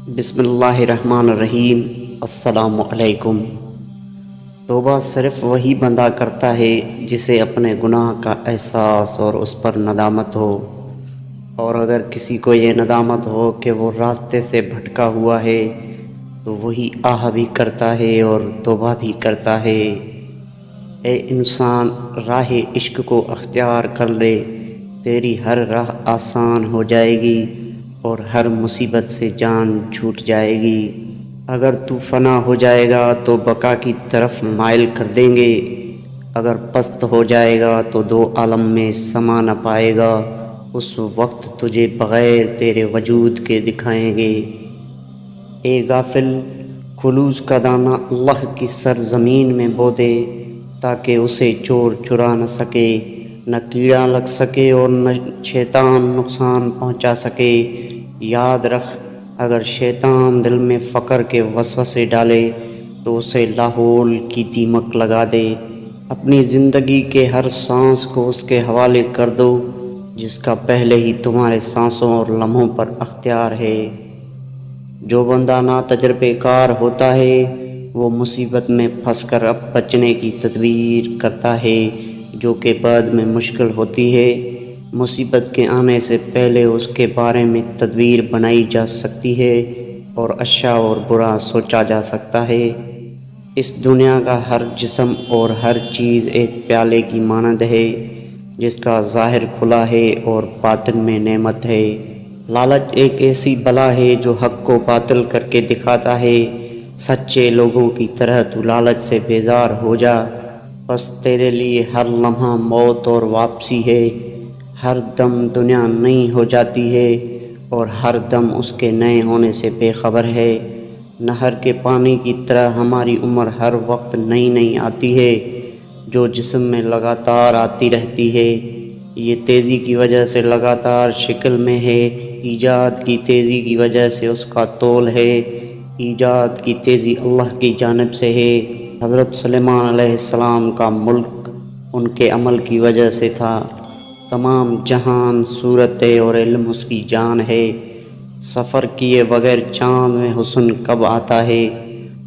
بسم اللہ الرحمن الرحیم۔ السلام علیکم۔ توبہ صرف وہی بندہ کرتا ہے جسے اپنے گناہ کا احساس اور اس پر ندامت ہو، اور اگر کسی کو یہ ندامت ہو کہ وہ راستے سے بھٹکا ہوا ہے تو وہی آہ بھی کرتا ہے اور توبہ بھی کرتا ہے۔ اے انسان، راہ عشق کو اختیار کر لے، تیری ہر راہ آسان ہو جائے گی اور ہر مصیبت سے جان چھوٹ جائے گی۔ اگر تو فنا ہو جائے گا تو بقا کی طرف مائل کر دیں گے، اگر پست ہو جائے گا تو دو عالم میں سما نہ پائے گا، اس وقت تجھے بغیر تیرے وجود کے دکھائیں گے۔ اے غافل، خلوص کا دانہ اللہ کی سرزمین میں بو دے تاکہ اسے چور چرا نہ سکے، نہ کیڑا لگ سکے اور نہ شیطان نقصان پہنچا سکے۔ یاد رکھ، اگر شیطان دل میں فقر کے وسوسے ڈالے تو اسے لاحول کی دیمک لگا دے۔ اپنی زندگی کے ہر سانس کو اس کے حوالے کر دو جس کا پہلے ہی تمہارے سانسوں اور لمحوں پر اختیار ہے۔ جو بندہ نا تجربے کار ہوتا ہے وہ مصیبت میں پھنس کر اب بچنے کی تدبیر کرتا ہے، جو کہ بعد میں مشکل ہوتی ہے۔ مصیبت کے آنے سے پہلے اس کے بارے میں تدبیر بنائی جا سکتی ہے اور اچھا اور برا سوچا جا سکتا ہے۔ اس دنیا کا ہر جسم اور ہر چیز ایک پیالے کی مانند ہے جس کا ظاہر کھلا ہے اور باطن میں نعمت ہے۔ لالچ ایک ایسی بلا ہے جو حق کو باطل کر کے دکھاتا ہے۔ سچے لوگوں کی طرح تو لالچ سے بیزار ہو جا، بس تیرے لیے ہر لمحہ موت اور واپسی ہے۔ ہر دم دنیا نئی ہو جاتی ہے اور ہر دم اس کے نئے ہونے سے بے خبر ہے۔ نہر کے پانی کی طرح ہماری عمر ہر وقت نئی نئی آتی ہے، جو جسم میں لگاتار آتی رہتی ہے۔ یہ تیزی کی وجہ سے لگاتار شکل میں ہے، ایجاد کی تیزی کی وجہ سے اس کا طول ہے۔ ایجاد کی تیزی اللہ کی جانب سے ہے۔ حضرت سلیمان علیہ السلام کا ملک ان کے عمل کی وجہ سے تھا۔ تمام جہان صورت اور علم اس کی جان ہے۔ سفر کیے بغیر چاند میں حسن کب آتا ہے؟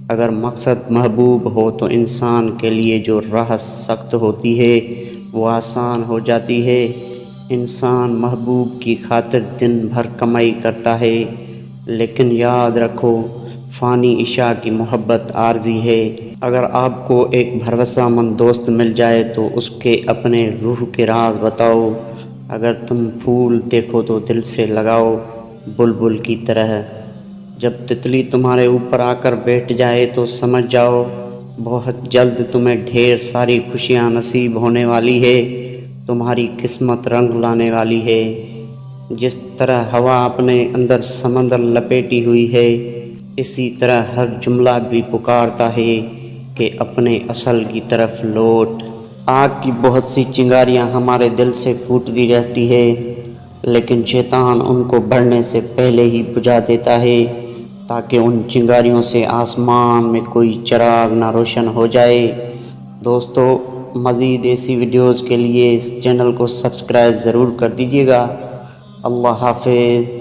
اگر مقصد محبوب ہو تو انسان کے لیے جو راہ سخت ہوتی ہے وہ آسان ہو جاتی ہے۔ انسان محبوب کی خاطر دن بھر کمائی کرتا ہے، لیکن یاد رکھو فانی اشیاء کی محبت عارضی ہے۔ اگر آپ کو ایک بھروسہ مند دوست مل جائے تو اس کے اپنے روح کے راز بتاؤ۔ اگر تم پھول دیکھو تو دل سے لگاؤ، بلبل کی طرح۔ جب تتلی تمہارے اوپر آ کر بیٹھ جائے تو سمجھ جاؤ بہت جلد تمہیں ڈھیر ساری خوشیاں نصیب ہونے والی ہے، تمہاری قسمت رنگ لانے والی ہے۔ جس طرح ہوا اپنے اندر سمندر لپیٹی ہوئی ہے، اسی طرح ہر جملہ بھی پکارتا ہے کہ اپنے اصل کی طرف لوٹ۔ آگ کی بہت سی چنگاریاں ہمارے دل سے پھوٹتی رہتی ہے، لیکن شیطان ان کو بڑھنے سے پہلے ہی بجھا دیتا ہے تاکہ ان چنگاریوں سے آسمان میں کوئی چراغ نہ روشن ہو جائے۔ دوستو، مزید ایسی ویڈیوز کے لیے اس چینل کو سبسکرائب ضرور کر دیجیے گا۔ اللہ حافظ۔